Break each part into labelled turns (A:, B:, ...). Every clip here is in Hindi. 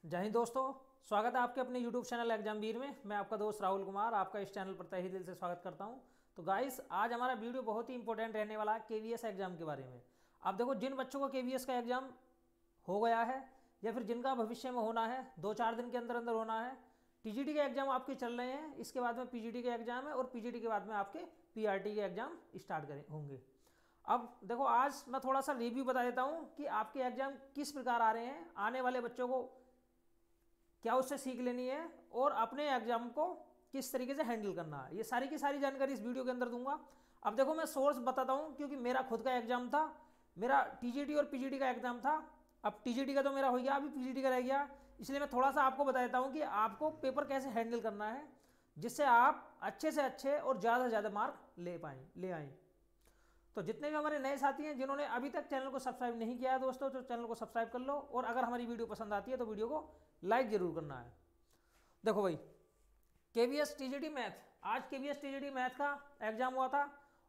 A: जय हिंद दोस्तों, स्वागत है आपके अपने YouTube चैनल एग्जामवीर में। मैं आपका दोस्त राहुल कुमार आपका इस चैनल पर तहे दिल से स्वागत करता हूं। तो गाइस, आज हमारा वीडियो बहुत ही इंपॉर्टेंट रहने वाला है KVS एग्जाम के बारे में। अब देखो, जिन बच्चों को KVS का एग्जाम हो गया है या फिर जिनका भविष्य में होना है, 2-4 दिन के अंदर अंदर होना है। TGT के एग्जाम आपके चल रहे हैं, इसके बाद में PGT के एग्जाम है और PGT के बाद में आपके PRT के एग्जाम स्टार्ट होंगे। अब देखो, आज मैं थोड़ा सा रिव्यू बता देता हूं कि आपके एग्जाम किस प्रकार आ रहे हैं, आने वाले बच्चों को क्या उससे सीख लेनी है और अपने एग्जाम को किस तरीके से हैंडल करना है। ये सारी की सारी जानकारी इस वीडियो के अंदर दूंगा। अब देखो, मैं सोर्स बताता हूं क्योंकि मेरा खुद का एग्जाम था, मेरा TGT और PGT का एग्जाम था। अब TGT का तो मेरा हो गया, अभी PGT का रह गया, इसलिए मैं थोड़ा सा आपको बता देता हूं कि आपको पेपर कैसे हैंडल करना है जिससे आप अच्छे से अच्छे और ज़्यादा से ज़्यादा मार्क ले आए। तो जितने भी हमारे नए साथी हैं जिन्होंने अभी तक चैनल को सब्सक्राइब नहीं किया है दोस्तों, तो चैनल को सब्सक्राइब कर लो और अगर हमारी वीडियो पसंद आती है तो वीडियो को लाइक जरूर करना है। देखो भाई, KVS TGT मैथ, आज KVS TGT मैथ का एग्जाम हुआ था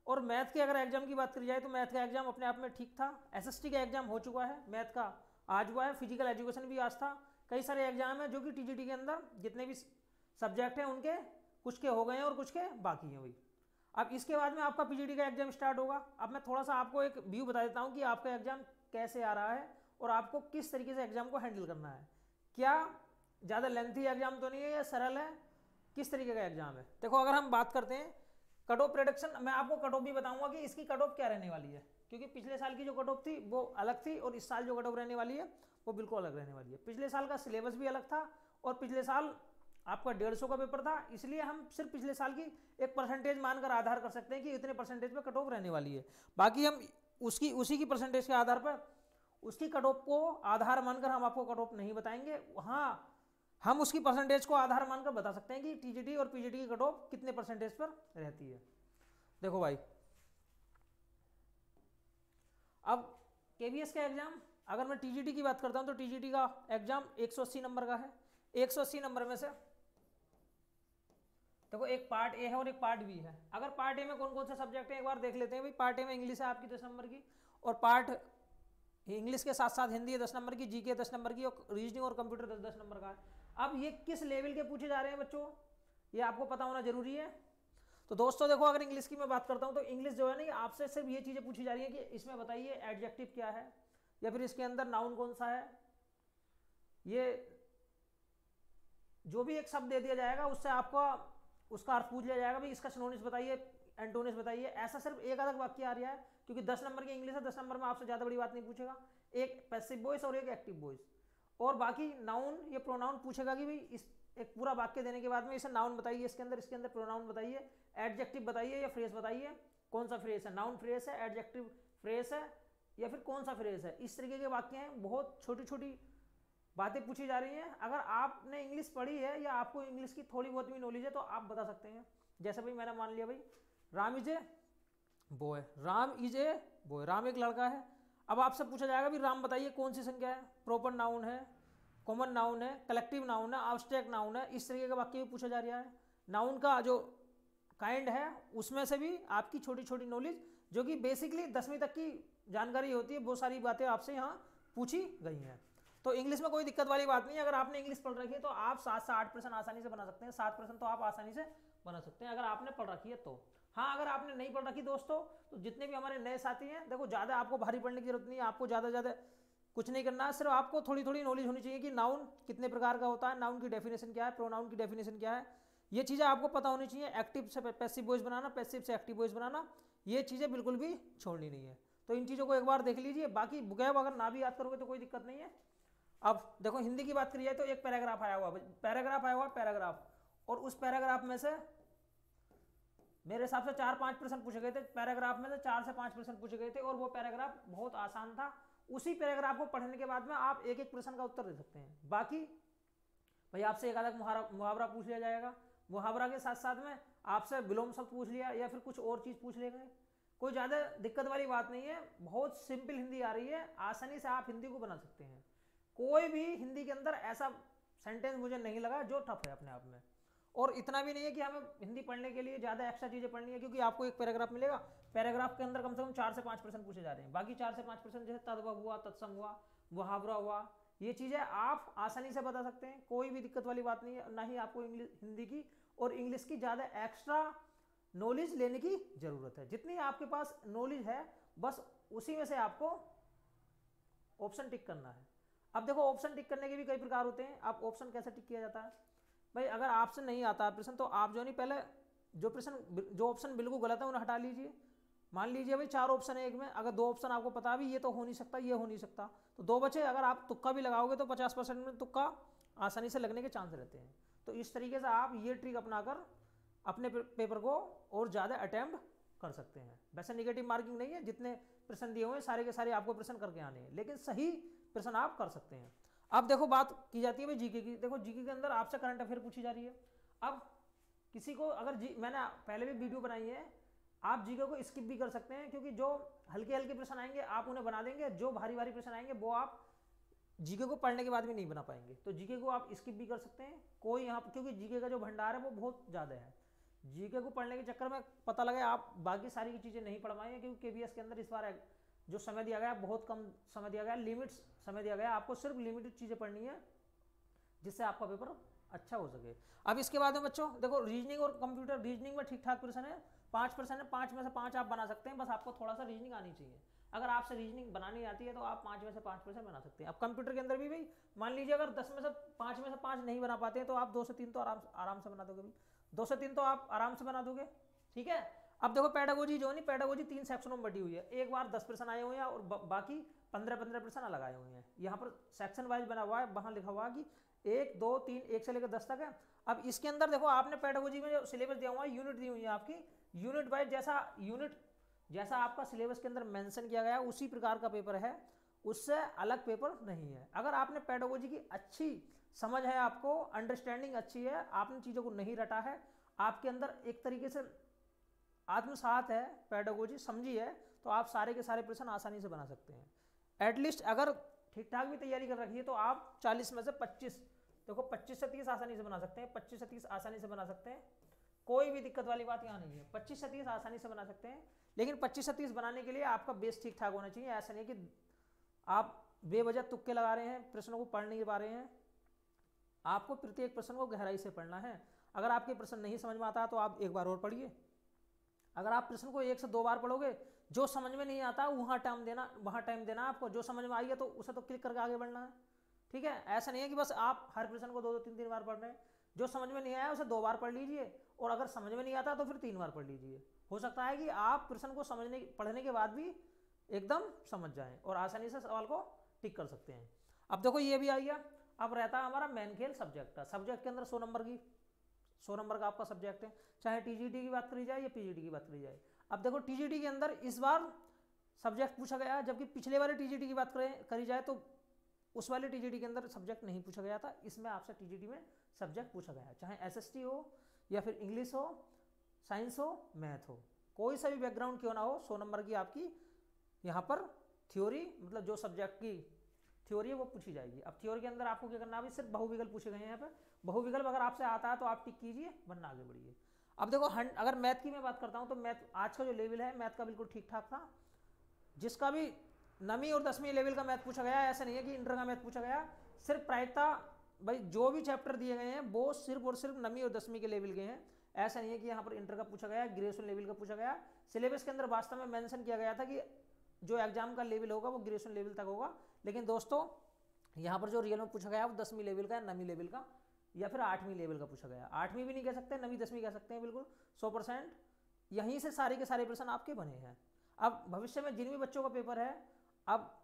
A: और मैथ के अगर एग्जाम की बात करी जाए तो मैथ का एग्जाम अपने आप में ठीक था। SST का एग्जाम हो चुका है, मैथ का आज हुआ है, फिजिकल एजुकेशन भी आज था। कई सारे एग्जाम हैं जो कि TGT के अंदर जितने भी सब्जेक्ट हैं उनके कुछ के हो गए हैं और कुछ के बाकी हैं भाई। अब इसके बाद में आपका PGT का एग्जाम स्टार्ट होगा। अब मैं थोड़ा सा आपको एक व्यू बता देता हूं कि आपका एग्जाम कैसे आ रहा है और आपको किस तरीके से एग्जाम को हैंडल करना है। क्या ज़्यादा लेंथी एग्जाम तो नहीं है या सरल है, किस तरीके का एग्जाम है। देखो, अगर हम बात करते हैं कट ऑफ प्रेडिक्शन, मैं आपको कट ऑफ भी बताऊंगा कि इसकी कट ऑफ क्या रहने वाली है, क्योंकि पिछले साल की जो कट ऑफ थी वो अलग थी और इस साल जो कट ऑफ रहने वाली है वो बिल्कुल अलग रहने वाली है। पिछले साल का सिलेबस भी अलग था और पिछले साल आपका 150 का पेपर था, इसलिए हम सिर्फ पिछले साल की एक परसेंटेज मानकर आधार कर सकते हैं कि इतने परसेंटेज पे कट ऑफ रहने वाली है। बाकी हम उसी की परसेंटेज के आधार पर उसकी कट ऑफ को आधार मानकर हम आपको कट ऑफ नहीं बताएंगे। हाँ, हम उसकी परसेंटेज को आधार मानकर बता सकते हैं कि TGT और PGT की कट ऑफ कितने परसेंटेज पर रहती है। देखो भाई, अब KVS का एग्जाम अगर मैं TGT की बात करता हूं तो TGT का एग्जाम 180 नंबर का है। 180 नंबर में से देखो, एक पार्ट ए है और एक पार्ट बी है। अगर पार्ट ए में कौन कौन से सब्जेक्ट है एक बार देख लेते हैं भाई। पार्ट ए में इंग्लिश है आपकी 10 नंबर की, और पार्ट इंग्लिश के साथ साथ हिंदी है 10 नंबर की, GK 10 नंबर की और रीजनिंग और कंप्यूटर 10-10 नंबर का है। अब ये किस लेवल के पूछे जा रहे हैं बच्चों, ये आपको पता होना जरूरी है। तो दोस्तों देखो, अगर इंग्लिश की मैं बात करता हूं तो इंग्लिश जो है ना, आपसे सिर्फ ये चीजें पूछी जा रही है कि इसमें बताइए एडजेक्टिव क्या है या फिर इसके अंदर नाउन कौन सा है। ये जो भी एक शब्द दे दिया जाएगा उससे आपका उसका अर्थ पूछ लिया जाएगा, भाई इसका सिनोनिम्स बताइए, एंटोनिम्स बताइए। ऐसा सिर्फ एक अलग वाक्य आ रहा है क्योंकि 10 नंबर की इंग्लिश है, 10 नंबर में आपसे ज्यादा बड़ी बात नहीं पूछेगा। एक पैसिव वॉइस और एक एक्टिव वॉइस, और बाकी नाउन या प्रोनाउन पूछेगा कि भाई इस एक पूरा वाक्य देने के बाद में इसे नाउन बताइए, इसके अंदर प्रोनाउन बताइए, एडजेक्टिव बताइए या फ्रेज बताइए, कौन सा फ्रेज है, नाउन फ्रेज है, एडजेक्टिव फ्रेज है या फिर कौन सा फ्रेज है। इस तरीके के वाक्य हैं, बहुत छोटी छोटी बातें पूछी जा रही हैं। अगर आपने इंग्लिश पढ़ी है या आपको इंग्लिश की थोड़ी बहुत भी नॉलेज है तो आप बता सकते हैं। जैसे भाई मैंने मान लिया भाई Ram is a boy, Ram is a boy, Ram एक लड़का है। अब आपसे पूछा जाएगा भाई राम बताइए कौन सी संख्या है, प्रॉपर नाउन है, कॉमन नाउन है, कलेक्टिव नाउन है, एब्स्ट्रैक्ट नाउन है। इस तरीके का वाक्य भी पूछा जा रहा है। नाउन का जो काइंड है उसमें से भी आपकी छोटी छोटी नॉलेज जो कि बेसिकली 10वीं तक की जानकारी होती है, बहुत सारी बातें आपसे यहाँ पूछी गई हैं। तो इंग्लिश में कोई दिक्कत वाली बात नहीं है। अगर आपने इंग्लिश पढ़ रखी है तो आप 7 से 8% आसानी से बना सकते हैं। 7% तो आप आसानी से बना सकते हैं अगर आपने पढ़ रखी है तो। हाँ, अगर आपने नहीं पढ़ रखी दोस्तों, तो जितने भी हमारे नए साथी हैं, देखो ज़्यादा आपको भारी पढ़ने की जरूरत नहीं है, आपको ज़्यादा कुछ नहीं करना है। सिर्फ आपको थोड़ी थोड़ी नॉलेज होनी चाहिए कि नाउन कितने प्रकार का होता है, नाउन की डेफिनेशन क्या है, प्रोनाउन की डेफिनेशन क्या है, ये चीज़ें आपको पता होनी चाहिए। एक्टिव से पैसिव वॉइस बनाना, पैसिव से एक्टिव वॉइस बनाना, ये चीज़ें बिल्कुल भी छोड़नी नहीं है। तो इन चीज़ों को एक बार देख लीजिए। बाकी बुकैब अगर ना भी याद करोगे तो कोई दिक्कत नहीं है। अब देखो, हिंदी की बात करी जाए तो एक पैराग्राफ आया हुआ पैराग्राफ, और उस पैराग्राफ में से मेरे हिसाब से 4-5% पूछे गए थे। पैराग्राफ में से 4 से 5% पूछे गए थे और वो पैराग्राफ बहुत आसान था। उसी पैराग्राफ को पढ़ने के बाद में आप एक एक प्रश्न का उत्तर दे सकते हैं। बाकी भाई आपसे एक अलग मुहावरा पूछ लिया जाएगा, मुहावरा के साथ साथ में आपसे विलोम शब्द पूछ लिया या फिर कुछ और चीज पूछ लेंगे। कोई ज्यादा दिक्कत वाली बात नहीं है, बहुत सिंपल हिंदी आ रही है, आसानी से आप हिंदी को बना सकते हैं। कोई भी हिंदी के अंदर ऐसा सेंटेंस मुझे नहीं लगा जो टफ है अपने आप में। और इतना भी नहीं है कि हमें हिंदी पढ़ने के लिए ज़्यादा एक्स्ट्रा चीज़ें पढ़नी है, क्योंकि आपको एक पैराग्राफ मिलेगा, पैराग्राफ के अंदर कम से कम 4 से 5% पूछे जा रहे हैं। बाकी 4 से 5% जैसे तद्भव हुआ, तत्सम हुआ, मुहावरा हुआ, ये चीज़ें आप आसानी से बता सकते हैं, कोई भी दिक्कत वाली बात नहीं है। ना ही आपको हिंदी की और इंग्लिश की ज़्यादा एक्स्ट्रा नॉलेज लेने की ज़रूरत है। जितनी आपके पास नॉलेज है बस उसी में से आपको ऑप्शन टिक करना है। अब देखो ऑप्शन टिक करने के भी कई प्रकार होते हैं। आप ऑप्शन कैसे टिक किया जाता है भाई, अगर आपसे नहीं आता प्रश्न तो आप जो नहीं पहले जो ऑप्शन बिल्कुल गलत है उन्हें हटा लीजिए। मान लीजिए भाई 4 ऑप्शन है एक में, अगर 2 ऑप्शन आपको पता भी ये तो हो नहीं सकता, ये हो नहीं सकता, तो 2 बचे। अगर आप तुक्का भी लगाओगे तो 50% में तुक्का आसानी से लगने के चांस रहते हैं। तो इस तरीके से आप ये ट्रिक अपनाकर अपने पेपर को और ज़्यादा अटैम्प्ट कर सकते हैं। वैसे निगेटिव मार्किंग नहीं है, जितने प्रश्न दिए हुए हैं सारे के सारे आपको प्रश्न करके आने हैं, लेकिन सही प्रश्न आप कर सकते हैं। अब देखो बात की जाती है भाई जीके की। देखो जीके के अंदर आपसे करंट अफेयर पूछी जा रही है। अब किसी को अगर मैंने पहले भी वीडियो बनाई है, आप जीके को स्किप भी कर सकते हैं, क्योंकि जो हल्के हल्के प्रश्न आएंगे आप उन्हें बना देंगे, जो भारी भारी प्रश्न आएंगे वो आप जीके को पढ़ने के बाद भी नहीं बना पाएंगे। तो जीके को आप स्किप भी कर सकते हैं, कोई यहाँ पर, क्योंकि जीके का जो भंडार है वो बहुत ज़्यादा है। जीके को पढ़ने के चक्कर में पता लगे आप बाकी सारी की चीज़ें नहीं पढ़ पाएंगे, क्योंकि केवीएस के अंदर इस बार जो समय दिया गया है बहुत कम समय दिया गया है, लिमिट्स समय दिया गया है। आपको सिर्फ लिमिटेड चीज़ें पढ़नी है जिससे आपका पेपर अच्छा हो सके। अब इसके बाद में बच्चों देखो रीजनिंग और कंप्यूटर, रीजनिंग में ठीक ठाक प्रश्न है, 5% है, 5 में से 5 आप बना सकते हैं, बस आपको थोड़ा सा रीजनिंग आनी चाहिए। अगर आपसे रीजनिंग बनानी आती है तो आप 5 में से 5% बना सकते हैं। अब कंप्यूटर के अंदर भी भाई मान लीजिए अगर 10 में से 5 में से 5 नहीं बना पाते हैं तो आप 2 से 3 तो आराम से बना दोगे भाई, 2 से 3 तो आप आराम से बना दोगे, ठीक है। अब देखो पेडागोजी जो नहीं, पेडागोजी 3 सेक्शनों में बटी हुई है, एक बार 10 प्रश्न आए हुए हैं और बाकी 15-15 प्रश्न अलग आए हुए हैं। यहाँ पर सेक्शन वाइज बना हुआ है, वहाँ लिखा हुआ है कि 1 2 3 1 से लेकर 10 तक है। अब इसके अंदर देखो आपने पेडागोजी में जो सिलेबस दिया हुआ है, यूनिट दी हुई है आपकी, यूनिट वाइज जैसा आपका सिलेबस के अंदर मेंशन किया गया उसी प्रकार का पेपर है, उससे अलग पेपर नहीं है। अगर आपने पेडागोजी की अच्छी समझ है, आपको अंडरस्टैंडिंग अच्छी है, आपने चीज़ों को नहीं रटा है, आपके अंदर एक तरीके से आत्मसात है, पेडागोजी समझी है, तो आप सारे के सारे प्रश्न आसानी से बना सकते हैं। एटलीस्ट अगर ठीक ठाक भी तैयारी कर रखी है तो आप 40 में से 25, देखो 25 से 30 आसानी से बना सकते हैं, 25 से 30 आसानी से बना सकते हैं, कोई भी दिक्कत वाली बात यहाँ नहीं है। 25 से 30 आसानी से बना सकते हैं, लेकिन 25 से 30 बनाने के लिए आपका बेस ठीक ठाक होना चाहिए। ऐसा नहीं कि आप बेवजह तुक्के लगा रहे हैं, प्रश्नों को पढ़ नहीं पा रहे हैं। आपको प्रत्येक प्रश्न को गहराई से पढ़ना है। अगर आपके प्रश्न नहीं समझ में आता तो आप एक बार और पढ़िए। अगर आप प्रश्न को 1 से 2 बार पढ़ोगे, जो समझ में नहीं आता वहाँ टाइम देना आपको, जो समझ में आई है तो उसे तो क्लिक करके आगे बढ़ना है, ठीक है। ऐसा नहीं है कि बस आप हर प्रश्न को 2-2 3-3 बार पढ़ रहे हैं। जो समझ में नहीं आया उसे 2 बार पढ़ लीजिए, और अगर समझ में नहीं आता तो फिर 3 बार पढ़ लीजिए। हो सकता है कि आप प्रश्न को पढ़ने के बाद भी एकदम समझ जाएं और आसानी से सवाल को टिक कर सकते हैं। अब देखो ये भी आ गया। अब रहता है हमारा मेन खेल सब्जेक्ट का। सब्जेक्ट के अंदर 100 नंबर का आपका सब्जेक्ट है, चाहे टीजीटी की बात करी जाए या पीजीटी की बात करी जाए। अब देखो टीजीटी के अंदर इस बार सब्जेक्ट पूछा गया, जबकि पिछले वाले टीजीटी की बात करी जाए तो उस वाले टीजीटी के अंदर सब्जेक्ट नहीं पूछा गया था। इसमें आपसे टीजीटी में सब्जेक्ट पूछा गया है, चाहे एसएसटी हो या फिर इंग्लिश हो, साइंस हो, मैथ हो, कोई सा भी बैकग्राउंड क्यों ना हो, 100 नंबर की आपकी यहाँ पर थ्योरी, मतलब जो सब्जेक्ट की थ्योरी है वो पूछी जाएगी। अब थ्योरी के अंदर आपको क्या करना है, सिर्फ बहुविकल्प पूछे गए हैं यहाँ पे। बहुविकल्प अगर आपसे आता है तो आप टिक कीजिए, वरना आगे बढ़िए। अब देखो अगर मैथ की मैं बात करता हूँ तो मैथ आज का जो लेवल है मैथ का बिल्कुल ठीक ठाक था। जिसका भी 9वीं और 10वीं लेवल का मैथ पूछा गया, ऐसा नहीं है कि इंटर का मैथ पूछा गया। सिर्फ प्रायिकता भाई जो भी चैप्टर दिए गए हैं वो सिर्फ और सिर्फ 9वीं और 10वीं के लेवल के हैं। ऐसा नहीं है कि यहाँ पर इंटर का पूछा गया, ग्रेजुएशन लेवल का पूछा गया। सिलेबस के अंदर वास्तव में मेंशन किया गया था कि जो एग्जाम का लेवल होगा वो ग्रेजुएशन लेवल तक होगा, लेकिन दोस्तों यहाँ पर जो रियल में पूछा गया वो 10वीं लेवल का, 9वीं लेवल का या फिर 8वीं लेवल का पूछा गया। 8वीं भी नहीं कह सकते, 9वीं 10वीं कह सकते हैं, बिल्कुल 100% यहीं से सारे के सारे प्रश्न आपके बने हैं। अब भविष्य में जिन भी बच्चों का पेपर है, अब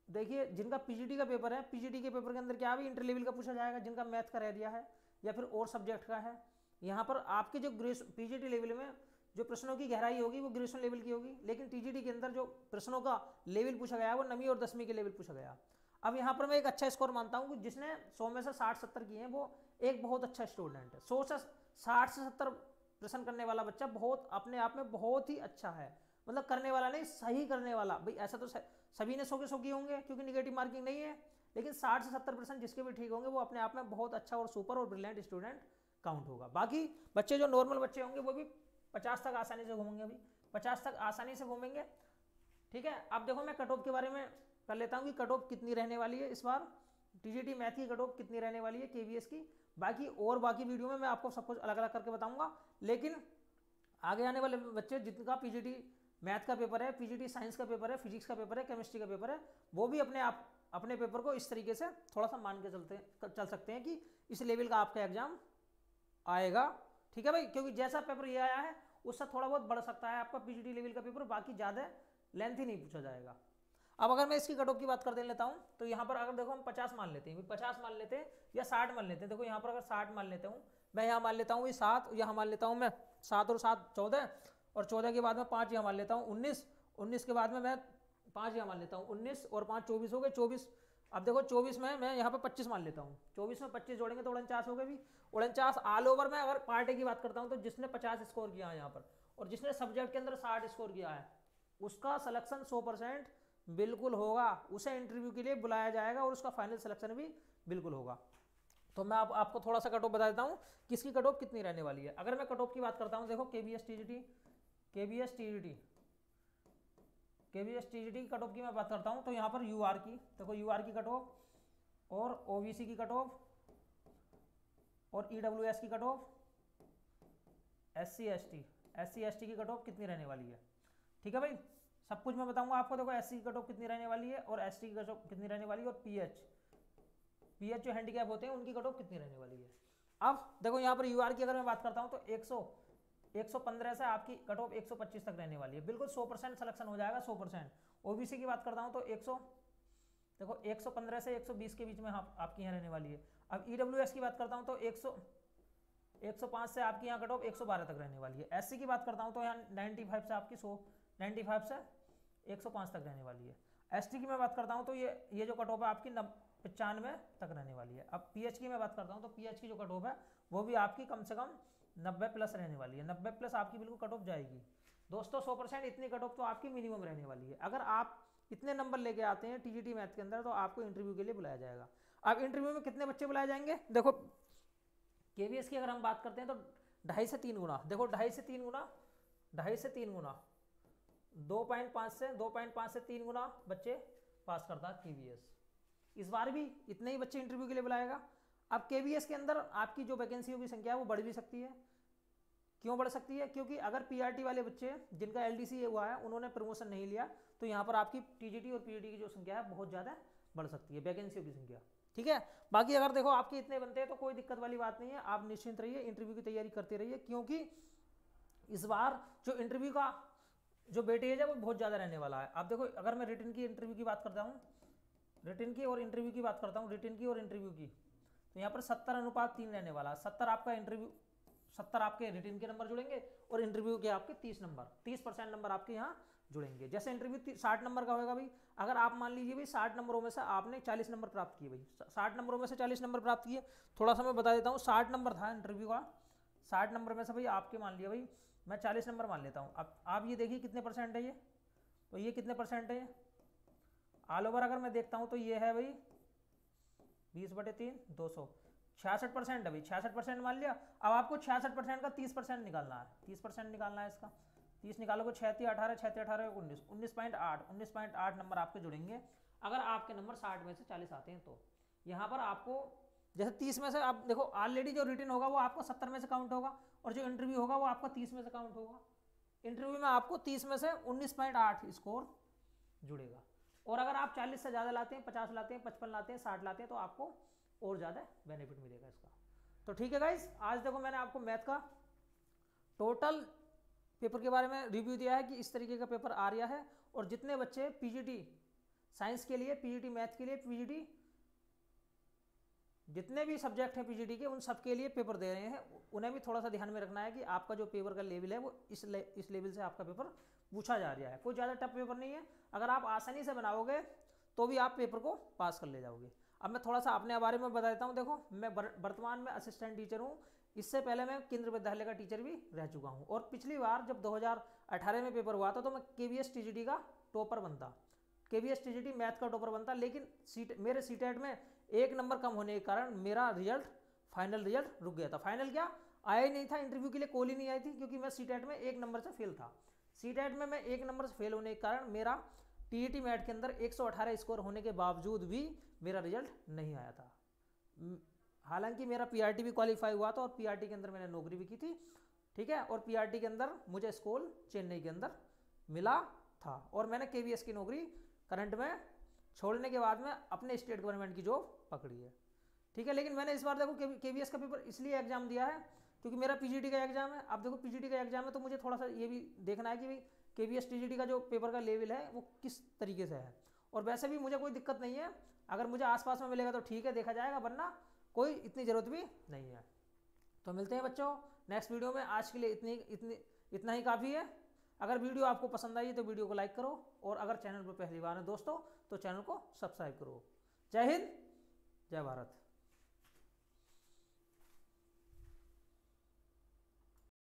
A: देखिए जिनका पीजीटी का पेपर है, पीजीटी के पेपर के अंदर क्या भी इंटर लेवल का पूछा जाएगा, जिनका मैथ का रह दिया है या फिर और सब्जेक्ट का है। यहाँ पर आपके जो पीजीटी लेवल में जो प्रश्नों की गहराई होगी वो ग्रेजुएशन लेवल की होगी, लेकिन टीजीटी के अंदर जो प्रश्नों का लेवल पूछा गया है वो 9वीं और 10वीं के लेवल पूछा गया। अब यहाँ पर मैं एक अच्छा स्कोर मानता हूँ कि जिसने 100 में से 60-70 किए हैं वो एक बहुत अच्छा स्टूडेंट है। 100 से 60 से 70 प्रश्न करने वाला बच्चा बहुत अपने आप में बहुत ही अच्छा है, मतलब करने वाला नहीं, सही करने वाला। भाई ऐसा तो सभी ने 100 के 100 किए होंगे क्योंकि निगेटिव मार्किंग नहीं है, लेकिन 60 से 70% जिसके भी ठीक होंगे वो अपने आप में बहुत अच्छा और सुपर और ब्रिलियंट स्टूडेंट काउंट होगा। बाकी बच्चे जो नॉर्मल बच्चे होंगे वो भी 50 तक आसानी से घूमेंगे, अभी 50 तक आसानी से घूमेंगे, ठीक है। अब देखो मैं कट ऑफ के बारे में कर लेता हूँ कि कट ऑफ कितनी रहने वाली है इस बार। टीजीटी मैथ की कट ऑफ कितनी रहने वाली है केवीएस की, बाकी वीडियो में मैं आपको सब कुछ अलग अलग करके बताऊंगा। लेकिन आगे आने वाले बच्चे जिनका पीजीटी मैथ का पेपर है, पीजीटी साइंस का पेपर है, फिजिक्स का पेपर है, केमिस्ट्री का पेपर है, वो भी अपने पेपर को इस तरीके से थोड़ा सा मान के चल सकते हैं कि इस लेवल का आपका एग्जाम आएगा। ठीक है भाई, क्योंकि जैसा पेपर ये आया है उससे थोड़ा बहुत बढ़ सकता है आपका पीजीटी लेवल का पेपर, बाकी ज़्यादा लेंथी नहीं पूछा जाएगा। अब अगर मैं इसकी कट ऑफ की बात कर लेता हूँ तो यहाँ पर अगर देखो हम 50 मान लेते हैं, 50 मान लेते हैं या 60 मान लेते हैं। देखो यहाँ पर अगर 60 मान लेता हूँ, मैं यहाँ मान लेता हूँ 7, यहाँ मान लेता हूँ मैं 7 और 7 14, और 14 के बाद में 5 यहाँ मान लेता हूँ 19, 19 के बाद में मैं 5 यहाँ मान लेता हूँ 19 और 5 24 हो गए 24। अब देखो 24 में मैं यहाँ पर 25 मान लेता हूँ, 24 में 25 जोड़ेंगे तो 49 हो गए भी। 49 ऑल ओवर में अगर पार्टी की बात करता हूँ तो जिसने 50 स्कोर किया है यहाँ पर और जिसने सब्जेक्ट के अंदर 60 स्कोर किया है उसका सिलेक्शन 100% बिल्कुल होगा, उसे इंटरव्यू के लिए बुलाया जाएगा और उसका फाइनल सिलेक्शन भी बिल्कुल होगा। तो मैं आपको थोड़ा सा कट ऑफ बता देता हूँ किसकी कट ऑफ कितनी रहने वाली है। अगर मैं कट ऑफ की बात करता हूँ, देखो केवीएस टीजीटी कट ऑफ की मैं बात करता हूँ तो यहाँ पर यूआर की, देखो यूआर की कट ऑफ और ओबीसी की कट ऑफ और ईडब्ल्यूएस की कट ऑफ, एससी एसटी की कट ऑफ कितनी रहने वाली है। ठीक है भाई, सब कुछ मैं बताऊंगा आपको। देखो एससी की कट ऑफ कितनी रहने वाली है और एसटी की कट ऑफ कितनी रहने वाली है और पीएच जो हैंडीकैप होते हैं उनकी कट ऑफ कितनी रहने वाली है। अब देखो यहाँ पर यूआर की अगर मैं बात करता हूँ तो 115 से आपकी कट ऑफ 125 तक रहने वाली है, बिल्कुल 100% सिलेक्शन हो जाएगा 100%। ओबीसी की बात करता हूँ तो 115 से 120 के बीच में आपकी यहाँ रहने वाली है। अब ईडब्ल्यूएस की बात करता हूँ तो 105 से आपकी यहाँ कट ऑफ 112 तक रहने वाली है। एससी की बात करता हूँ तो यहाँ 95 से आपकी 95 से 105 तक रहने वाली है। एसटी की मैं बात करता हूँ तो ये जो कट ऑफ है आपकी 95 तक रहने वाली है। अब पीएच की मैं बात करता हूँ तो पीएच की जो कट ऑफ है वो भी आपकी कम से कम 90 प्लस रहने वाली है, 90 प्लस आपकी बिल्कुल कट ऑफ जाएगी दोस्तों। 100% इतनी कट ऑफ तो आपकी मिनिमम रहने वाली है। अगर आप इतने नंबर लेके आते हैं टीजीटी मैथ के अंदर तो आपको इंटरव्यू के लिए बुलाया जाएगा। अब इंटरव्यू में कितने बच्चे बुलाए जाएंगे, देखो केवीएस की अगर हम बात करते हैं तो 2.5 से 3 गुना, देखो 2.5 से 3 गुना 2.5 से 3 गुना बच्चे पास करता है केवीएस। इस बार भी इतने ही बच्चे इंटरव्यू के लिए बुलाएगा। अब केवीएस के अंदर आपकी जो वैकेंसियों की संख्या है वो बढ़ भी सकती है। क्यों बढ़ सकती है, क्योंकि अगर पीआरटी वाले बच्चे जिनका एलडीसी हुआ है उन्होंने प्रमोशन नहीं लिया तो यहाँ पर आपकी टीजीटी और पीजीटी की जो संख्या है बहुत ज़्यादा बढ़ सकती है, वैकेंसियों की संख्या। ठीक है, बाकी अगर देखो आपके इतने बनते हैं तो कोई दिक्कत वाली बात नहीं है, आप निश्चिंत रहिए, इंटरव्यू की तैयारी करते रहिए, क्योंकि इस बार जो इंटरव्यू का जो वेटेज है वो बहुत ज़्यादा रहने वाला है। आप देखो अगर मैं रिटन की इंटरव्यू की बात करता हूँ, रिटन की और इंटरव्यू की बात करता हूँ, रिटन की और इंटरव्यू की, तो यहाँ पर 70:3 रहने वाला है। 70 आपका इंटरव्यू, 70 आपके रिटन के नंबर जुड़ेंगे और इंटरव्यू के आपके 30% नंबर आपके यहाँ जुड़ेंगे। जैसे इंटरव्यू 60 नंबर का होगा भाई, अगर आप मान लीजिए भाई 60 नंबरों में से आपने 40 नंबर प्राप्त किए, भाई 60 नंबरों में से 40 नंबर प्राप्त किए, थोड़ा सा मैं बता देता हूँ, 60 नंबर था इंटरव्यू का, 60 नंबर में से भाई आपके मान लिया भाई मैं 40 नंबर मान लेता हूँ। अब आप ये देखिए कितने परसेंट है ये, तो ये कितने परसेंट है, ऑल ओवर अगर मैं देखता हूँ तो ये है भाई 20/3 266% है भाई, 66% मान लिया। अब आपको 66% का 30% निकालना है, 30% निकालना है इसका, 30 निकालोगे 6 18 19 19.8 नंबर आपके जुड़ेंगे अगर आपके नंबर 60 में से 40 आते हैं। तो यहाँ पर आपको जैसे 30 में से आप देखो ऑलरेडी जो रिटन होगा वो आपको 70 में से काउंट होगा और जो इंटरव्यू होगा वो आपका 30 में से काउंट होगा। इंटरव्यू में आपको 30 में से 19.8 स्कोर जुड़ेगा, और अगर आप 40 से ज़्यादा लाते हैं, 50 लाते हैं, 55 लाते हैं, 60 लाते हैं तो आपको और ज़्यादा बेनिफिट मिलेगा इसका। तो ठीक है गाइस, आज देखो मैंने आपको मैथ का टोटल पेपर के बारे में रिव्यू दिया है कि इस तरीके का पेपर आ रहा है, और जितने बच्चे पीजीटी साइंस के लिए, पीजीटी मैथ के लिए, पीजीटी जितने भी सब्जेक्ट हैं पीजीटी के, उन सब के लिए पेपर दे रहे हैं, उन्हें भी थोड़ा सा ध्यान में रखना है कि आपका जो पेपर का लेवल है वो इस लेवल से आपका पेपर पूछा जा रहा है। कोई ज़्यादा टफ पेपर नहीं है, अगर आप आसानी से बनाओगे तो भी आप पेपर को पास कर ले जाओगे। अब मैं थोड़ा सा अपने बारे में बता देता हूँ। देखो मैं वर्तमान में असिस्टेंट टीचर हूँ, इससे पहले मैं केंद्रीय विद्यालय का टीचर भी रह चुका हूँ, और पिछली बार जब 2018 में पेपर हुआ था तो मैं केवीएस टीजीटी का टॉपर बनता, केवीएस टीजीटी मैथ का टॉपर बनता, लेकिन मेरे सीटेट में 1 नंबर कम होने के कारण मेरा रिजल्ट, फाइनल रिजल्ट रुक गया था। फाइनल क्या आया ही नहीं था, इंटरव्यू के लिए कॉल ही नहीं आई थी, क्योंकि मैं सीटेट में 1 नंबर से फेल था। सीटेट में मैं 1 नंबर से फेल होने के कारण मेरा टीईटी मैट के अंदर 118 स्कोर होने के बावजूद भी मेरा रिजल्ट नहीं आया था। हालांकि मेरा पीआरटी भी क्वालिफाई हुआ था और पीआरटी के अंदर मैंने नौकरी भी की थी, ठीक है, और पीआरटी के अंदर मुझे स्कूल चेन्नई के अंदर मिला था और मैंने केवीएस की नौकरी करंट में छोड़ने के बाद में अपने स्टेट गवर्नमेंट की जॉब पकड़ी है, ठीक है। लेकिन मैंने इस बार देखो केवीएस का पेपर इसलिए एग्जाम दिया है क्योंकि मेरा पीजीटी का एग्जाम है। अब देखो पीजीटी का एग्जाम है तो मुझे थोड़ा सा ये भी देखना है कि भाई केवीएस टीजीटी का जो पेपर का लेवल है वो किस तरीके से है। और वैसे भी मुझे कोई दिक्कत नहीं है, अगर मुझे आसपास में मिलेगा तो ठीक है, देखा जाएगा, वरना कोई इतनी ज़रूरत भी नहीं है। तो मिलते हैं बच्चों नेक्स्ट वीडियो में। आज के लिए इतना ही काफ़ी है। अगर वीडियो आपको पसंद आई तो वीडियो को लाइक करो और अगर चैनल पर पहली बार है दोस्तों तो चैनल को सब्सक्राइब करो। जय हिंद, जय भारत।